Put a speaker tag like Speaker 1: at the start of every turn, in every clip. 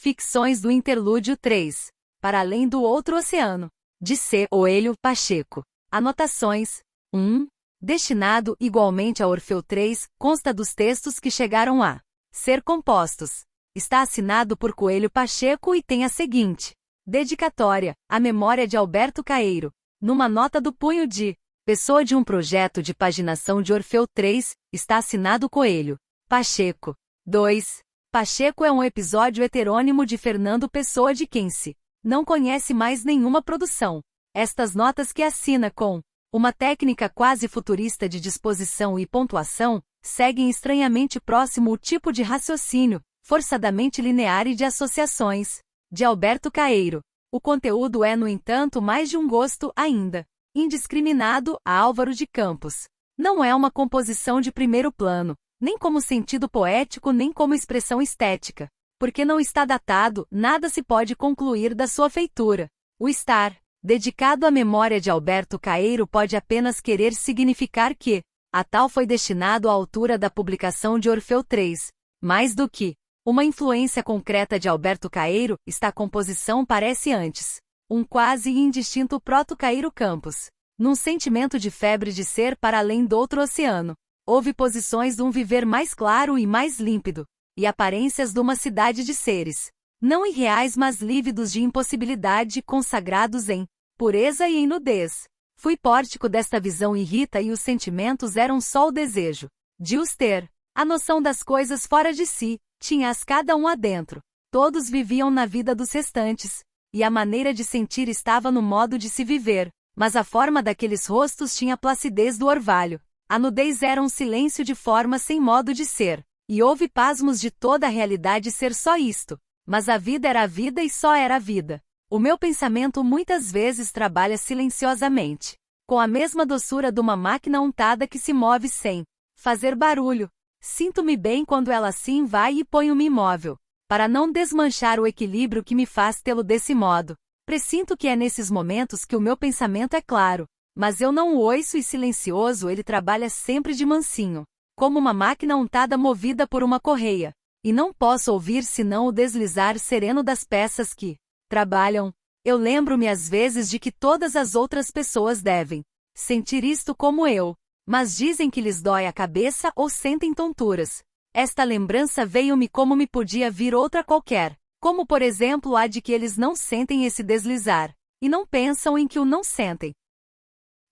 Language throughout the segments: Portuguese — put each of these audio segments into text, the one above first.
Speaker 1: Ficções do Interlúdio 3. Para além do outro oceano. De C. Coelho Pacheco. Anotações. 1. Destinado igualmente a Orfeu 3, consta dos textos que chegaram a ser compostos. Está assinado por Coelho Pacheco e tem a seguinte dedicatória, à memória de Alberto Caeiro. Numa nota do punho de pessoa de um projeto de paginação de Orfeu 3, está assinado Coelho Pacheco. 2. Pacheco é um episódio heterônimo de Fernando Pessoa de quem se não conhece mais nenhuma produção. Estas notas que assina com uma técnica quase futurista de disposição e pontuação, seguem estranhamente próximo o tipo de raciocínio, forçadamente linear e de associações, de Alberto Caeiro. O conteúdo é, no entanto, mais de um gosto ainda indiscriminado a Álvaro de Campos. Não é uma composição de primeiro plano, nem como sentido poético nem como expressão estética. Porque não está datado, nada se pode concluir da sua feitura. O estar dedicado à memória de Alberto Caeiro pode apenas querer significar que a tal foi destinado à altura da publicação de Orfeu 3. Mais do que uma influência concreta de Alberto Caeiro, esta composição parece antes um quase indistinto proto-Caeiro Campos. Num sentimento de febre de ser para além do outro oceano. Houve posições de um viver mais claro e mais límpido, e aparências de uma cidade de seres, não irreais mas lívidos de impossibilidade, consagrados em pureza e em nudez. Fui pórtico desta visão irrita e os sentimentos eram só o desejo de os ter. A noção das coisas fora de si, tinha-as cada um adentro. Todos viviam na vida dos restantes, e a maneira de sentir estava no modo de se viver, mas a forma daqueles rostos tinha a placidez do orvalho. A nudez era um silêncio de forma sem modo de ser. E houve pasmos de toda a realidade ser só isto. Mas a vida era a vida e só era a vida. O meu pensamento muitas vezes trabalha silenciosamente, com a mesma doçura de uma máquina untada que se move sem fazer barulho. Sinto-me bem quando ela assim vai e ponho-me imóvel, para não desmanchar o equilíbrio que me faz tê-lo desse modo. Pressinto que é nesses momentos que o meu pensamento é claro, mas eu não o ouço e silencioso ele trabalha sempre de mansinho, como uma máquina untada movida por uma correia, e não posso ouvir senão o deslizar sereno das peças que trabalham. Eu lembro-me às vezes de que todas as outras pessoas devem sentir isto como eu, mas dizem que lhes dói a cabeça ou sentem tonturas. Esta lembrança veio-me como me podia vir outra qualquer, como por exemplo a de que eles não sentem esse deslizar, e não pensam em que o não sentem.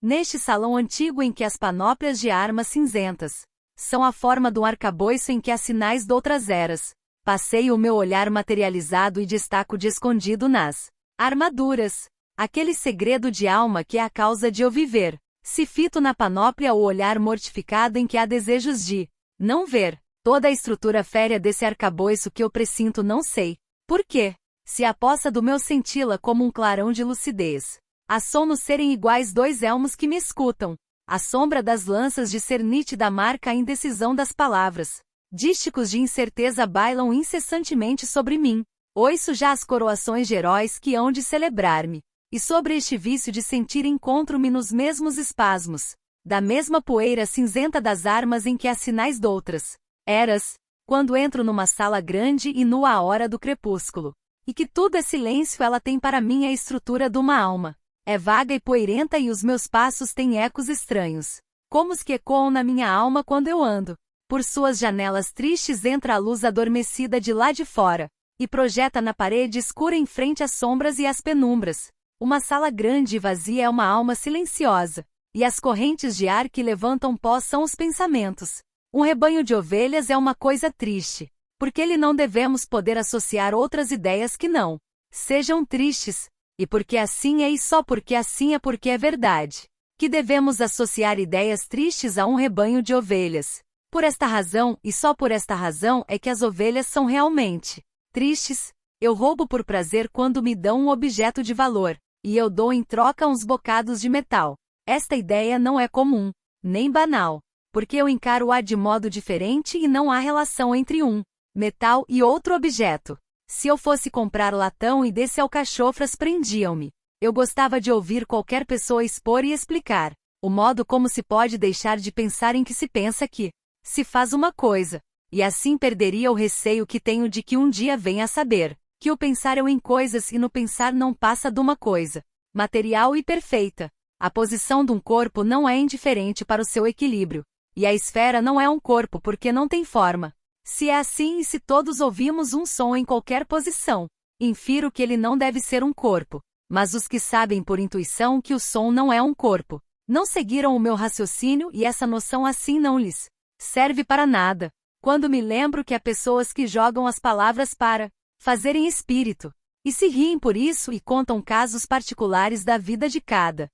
Speaker 1: Neste salão antigo em que as panóplias de armas cinzentas são a forma de um arcabouço em que há sinais de outras eras, passei o meu olhar materializado e destaco de escondido nas armaduras, aquele segredo de alma que é a causa de eu viver. Se fito na panóplia o olhar mortificado em que há desejos de não ver toda a estrutura férrea desse arcabouço que eu pressinto não sei. Por quê? Se a poça do meu senti-la como um clarão de lucidez. A sono serem iguais dois elmos que me escutam. A sombra das lanças de ser nítida marca a indecisão das palavras. Dísticos de incerteza bailam incessantemente sobre mim. Ouço já as coroações de heróis que hão de celebrar-me. E sobre este vício de sentir encontro-me nos mesmos espasmos, da mesma poeira cinzenta das armas em que há sinais doutras eras, quando entro numa sala grande e nua à hora do crepúsculo, e que tudo é silêncio ela tem para mim a estrutura de uma alma. É vaga e poeirenta e os meus passos têm ecos estranhos, como os que ecoam na minha alma quando eu ando. Por suas janelas tristes entra a luz adormecida de lá de fora, e projeta na parede escura em frente às sombras e às penumbras. Uma sala grande e vazia é uma alma silenciosa, e as correntes de ar que levantam pó são os pensamentos. Um rebanho de ovelhas é uma coisa triste, porque lhe não devemos poder associar outras ideias que não sejam tristes, e porque assim é e só porque assim é porque é verdade, que devemos associar ideias tristes a um rebanho de ovelhas. Por esta razão, e só por esta razão é que as ovelhas são realmente tristes. Eu roubo por prazer quando me dão um objeto de valor, e eu dou em troca uns bocados de metal. Esta ideia não é comum, nem banal, porque eu encaro-a de modo diferente e não há relação entre um metal e outro objeto. Se eu fosse comprar latão e desse alcachofras prendiam-me. Eu gostava de ouvir qualquer pessoa expor e explicar o modo como se pode deixar de pensar em que se pensa que se faz uma coisa, e assim perderia o receio que tenho de que um dia venha a saber Que o pensar eu em coisas e no pensar não passa de uma coisa material e perfeita. A posição de um corpo não é indiferente para o seu equilíbrio. E a esfera não é um corpo porque não tem forma. Se é assim e se todos ouvimos um som em qualquer posição, infiro que ele não deve ser um corpo. Mas os que sabem por intuição que o som não é um corpo, não seguiram o meu raciocínio e essa noção assim não lhes serve para nada. Quando me lembro que há pessoas que jogam as palavras para fazerem espírito, e se riem por isso e contam casos particulares da vida de cada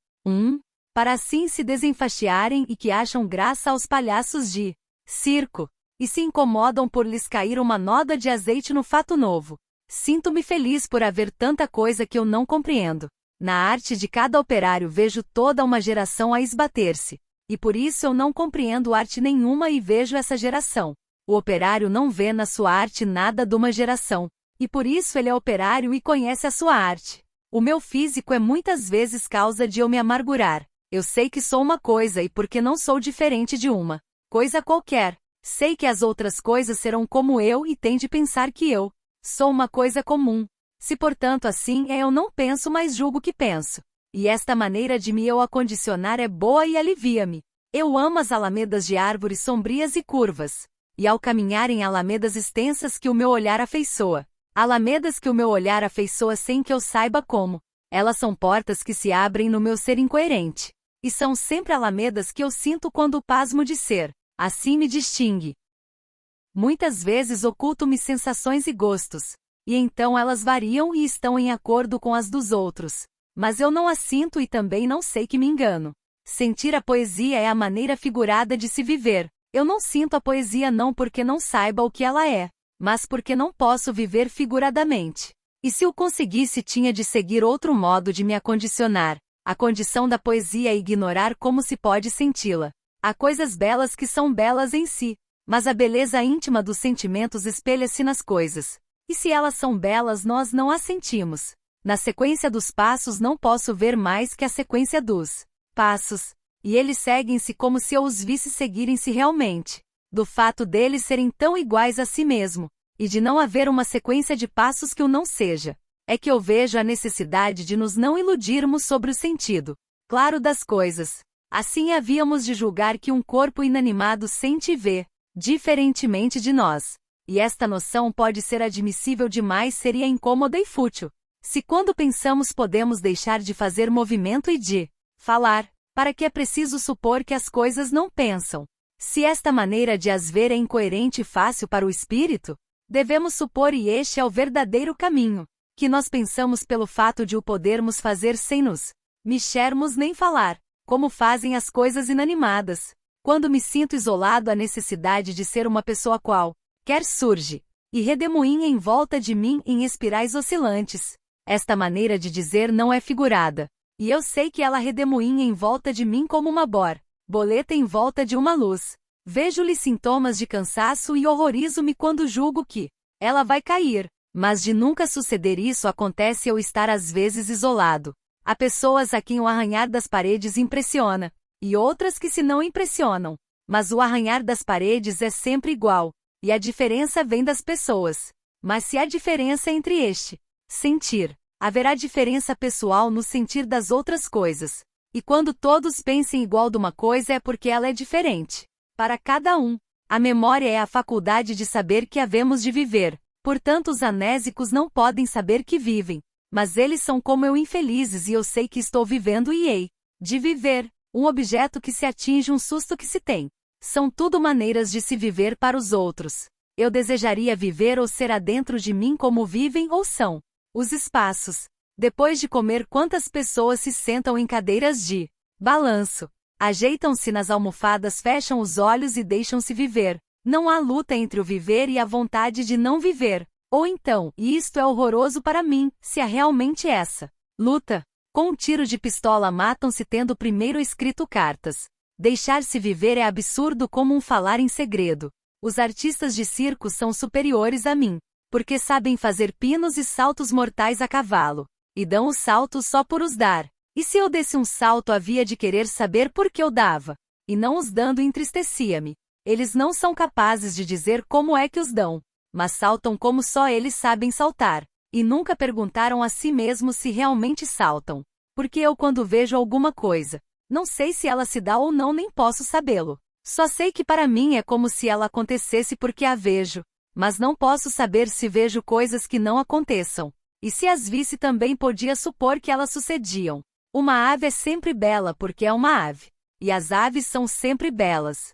Speaker 1: para assim se desenfastiarem e que acham graça aos palhaços de circo, e se incomodam por lhes cair uma nódoa de azeite no fato novo. Sinto-me feliz por haver tanta coisa que eu não compreendo. Na arte de cada operário vejo toda uma geração a esbater-se, e por isso eu não compreendo arte nenhuma e vejo essa geração. O operário não vê na sua arte nada de uma geração, e por isso ele é operário e conhece a sua arte. O meu físico é muitas vezes causa de eu me amargurar. Eu sei que sou uma coisa e porque não sou diferente de uma coisa qualquer. Sei que as outras coisas serão como eu e têm de pensar que eu sou uma coisa comum. Se portanto assim é eu não penso mas julgo que penso. E esta maneira de me eu acondicionar é boa e alivia-me. Eu amo as alamedas de árvores sombrias e curvas. E ao caminhar em alamedas extensas que o meu olhar afeiçoa. Alamedas que o meu olhar afeiçoa sem que eu saiba como. Elas são portas que se abrem no meu ser incoerente. E são sempre alamedas que eu sinto quando o pasmo de ser. Assim me distingue. Muitas vezes oculto-me sensações e gostos. E então elas variam e estão em acordo com as dos outros. Mas eu não as sinto e também não sei que me engano. Sentir a poesia é a maneira figurada de se viver. Eu não sinto a poesia não porque não saiba o que ela é, mas porque não posso viver figuradamente. E se o conseguisse tinha de seguir outro modo de me acondicionar. A condição da poesia é ignorar como se pode senti-la. Há coisas belas que são belas em si, mas a beleza íntima dos sentimentos espelha-se nas coisas. E se elas são belas nós não as sentimos. Na sequência dos passos não posso ver mais que a sequência dos passos. E eles seguem-se como se eu os visse seguirem-se realmente. Do fato deles serem tão iguais a si mesmo, e de não haver uma sequência de passos que o não seja, é que eu vejo a necessidade de nos não iludirmos sobre o sentido claro das coisas. Assim havíamos de julgar que um corpo inanimado sente e vê, diferentemente de nós. E esta noção pode ser admissível demais seria incômoda e fútil. Se quando pensamos podemos deixar de fazer movimento e de falar, para que é preciso supor que as coisas não pensam. Se esta maneira de as ver é incoerente e fácil para o espírito, devemos supor e este é o verdadeiro caminho, que nós pensamos pelo fato de o podermos fazer sem nos mexermos nem falar, como fazem as coisas inanimadas. Quando me sinto isolado a necessidade de ser uma pessoa quer surge, e redemoinha em volta de mim em espirais oscilantes. Esta maneira de dizer não é figurada, e eu sei que ela redemoinha em volta de mim como uma boleta em volta de uma luz. Vejo-lhe sintomas de cansaço e horrorizo-me quando julgo que ela vai cair, mas de nunca suceder isso acontece eu estar às vezes isolado. Há pessoas a quem o arranhar das paredes impressiona, e outras que se não impressionam, mas o arranhar das paredes é sempre igual, e a diferença vem das pessoas. Mas se há diferença entre este sentir, haverá diferença pessoal no sentir das outras coisas. E quando todos pensem igual de uma coisa é porque ela é diferente. Para cada um, a memória é a faculdade de saber que havemos de viver. Portanto os anésicos não podem saber que vivem. Mas eles são como eu infelizes e eu sei que estou vivendo e hei de viver. Um objeto que se atinge um susto que se tem. São tudo maneiras de se viver para os outros. Eu desejaria viver ou ser adentro de mim como vivem ou são os espaços. Depois de comer quantas pessoas se sentam em cadeiras de balanço, ajeitam-se nas almofadas, fecham os olhos e deixam-se viver. Não há luta entre o viver e a vontade de não viver. Ou então, e isto é horroroso para mim, se há realmente essa luta. Com um tiro de pistola matam-se tendo primeiro escrito cartas. Deixar-se viver é absurdo como um falar em segredo. Os artistas de circo são superiores a mim, porque sabem fazer pinos e saltos mortais a cavalo. E dão os saltos só por os dar. E se eu desse um salto havia de querer saber por que eu dava. E não os dando entristecia-me. Eles não são capazes de dizer como é que os dão. Mas saltam como só eles sabem saltar. e nunca perguntaram a si mesmos se realmente saltam. Porque eu, quando vejo alguma coisa, não sei se ela se dá ou não, nem posso sabê-lo. Só sei que para mim é como se ela acontecesse porque a vejo, mas não posso saber se vejo coisas que não aconteçam. E se as visse também podia supor que elas sucediam. Uma ave é sempre bela porque é uma ave, e as aves são sempre belas.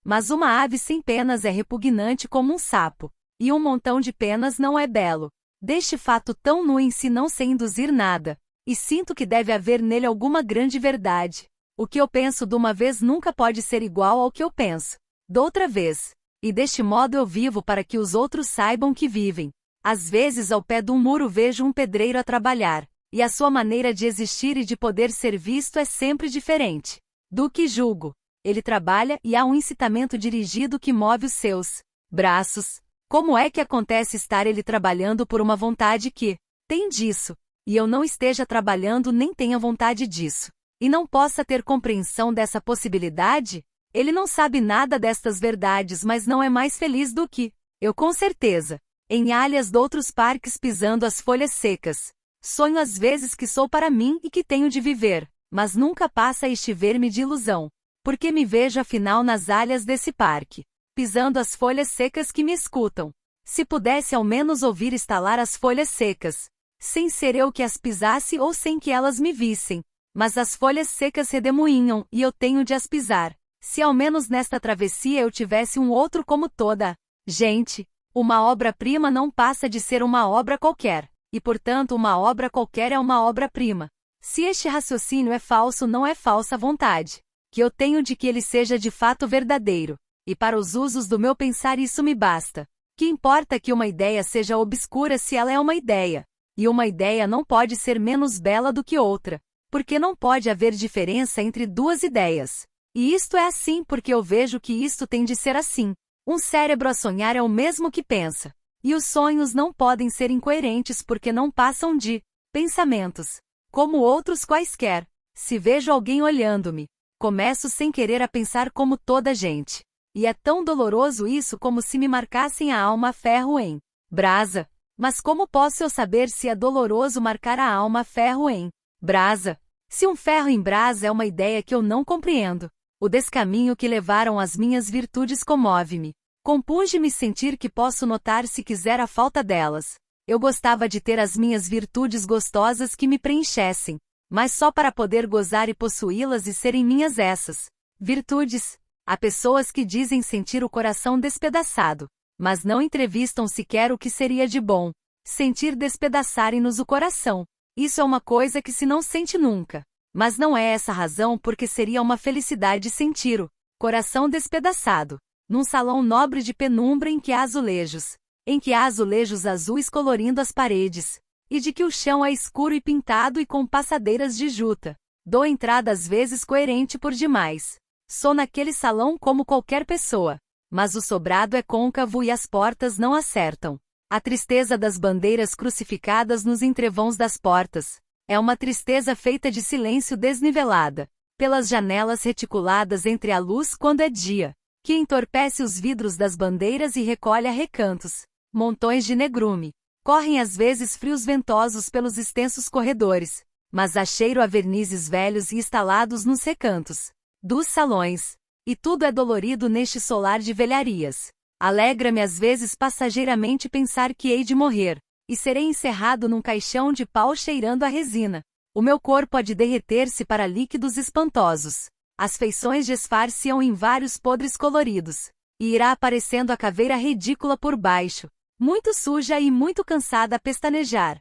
Speaker 1: Mas uma ave sem penas é repugnante como um sapo, e um montão de penas não é belo. Deste fato tão nu em si não sei induzir nada, e sinto que deve haver nele alguma grande verdade. O que eu penso de uma vez nunca pode ser igual ao que eu penso doutra vez, e deste modo eu vivo para que os outros saibam que vivem. Às vezes ao pé de um muro vejo um pedreiro a trabalhar, e a sua maneira de existir e de poder ser visto é sempre diferente do que julgo. Ele trabalha e há um incitamento dirigido que move os seus braços. Como é que acontece estar ele trabalhando por uma vontade que tem disso, e eu não esteja trabalhando nem tenha vontade disso, e não possa ter compreensão dessa possibilidade? Ele não sabe nada destas verdades, mas não é mais feliz do que eu, com certeza. Em alhas de outros parques pisando as folhas secas. Sonho às vezes que sou para mim e que tenho de viver, mas nunca passa este ver-me de ilusão. Porque me vejo afinal nas alhas desse parque, pisando as folhas secas que me escutam. Se pudesse ao menos ouvir estalar as folhas secas, sem ser eu que as pisasse ou sem que elas me vissem. Mas as folhas secas redemoinham e eu tenho de as pisar. Se ao menos nesta travessia eu tivesse um outro como toda gente. Uma obra-prima não passa de ser uma obra qualquer, e portanto uma obra qualquer é uma obra-prima. Se este raciocínio é falso, não é falsa vontade que eu tenho de que ele seja de fato verdadeiro, e para os usos do meu pensar isso me basta. Que importa que uma ideia seja obscura se ela é uma ideia, e uma ideia não pode ser menos bela do que outra, porque não pode haver diferença entre duas ideias. E isto é assim porque eu vejo que isto tem de ser assim. Um cérebro a sonhar é o mesmo que pensa, e os sonhos não podem ser incoerentes porque não passam de pensamentos, como outros quaisquer. Se vejo alguém olhando-me, começo sem querer a pensar como toda gente. E é tão doloroso isso como se me marcassem a alma a ferro em brasa. Mas como posso eu saber se é doloroso marcar a alma a ferro em brasa? Se um ferro em brasa é uma ideia que eu não compreendo. O descaminho que levaram as minhas virtudes comove-me. Compunge-me sentir que posso notar se quiser a falta delas. Eu gostava de ter as minhas virtudes gostosas que me preenchessem, mas só para poder gozar e possuí-las e serem minhas essas virtudes. Há pessoas que dizem sentir o coração despedaçado, mas não entrevistam sequer o que seria de bom sentir despedaçarem-nos o coração. Isso é uma coisa que se não sente nunca. Mas não é essa a razão porque seria uma felicidade sentir o coração despedaçado, num salão nobre de penumbra em que há azulejos azuis colorindo as paredes, e de que o chão é escuro e pintado e com passadeiras de juta. Dou entrada às vezes coerente por demais. Sou naquele salão como qualquer pessoa, mas o sobrado é côncavo e as portas não acertam. A tristeza das bandeiras crucificadas nos entrevãos das portas. É uma tristeza feita de silêncio desnivelada, pelas janelas reticuladas entre a luz quando é dia, que entorpece os vidros das bandeiras e recolhe a recantos. Montões de negrume. Correm às vezes frios ventosos pelos extensos corredores, mas há cheiro a vernizes velhos e instalados nos recantos dos salões. E tudo é dolorido neste solar de velharias. Alegra-me às vezes passageiramente pensar que hei de morrer, e serei encerrado num caixão de pau cheirando a resina. O meu corpo há de derreter-se para líquidos espantosos. As feições desfar-se-ão em vários podres coloridos, e irá aparecendo a caveira ridícula por baixo, muito suja e muito cansada a pestanejar.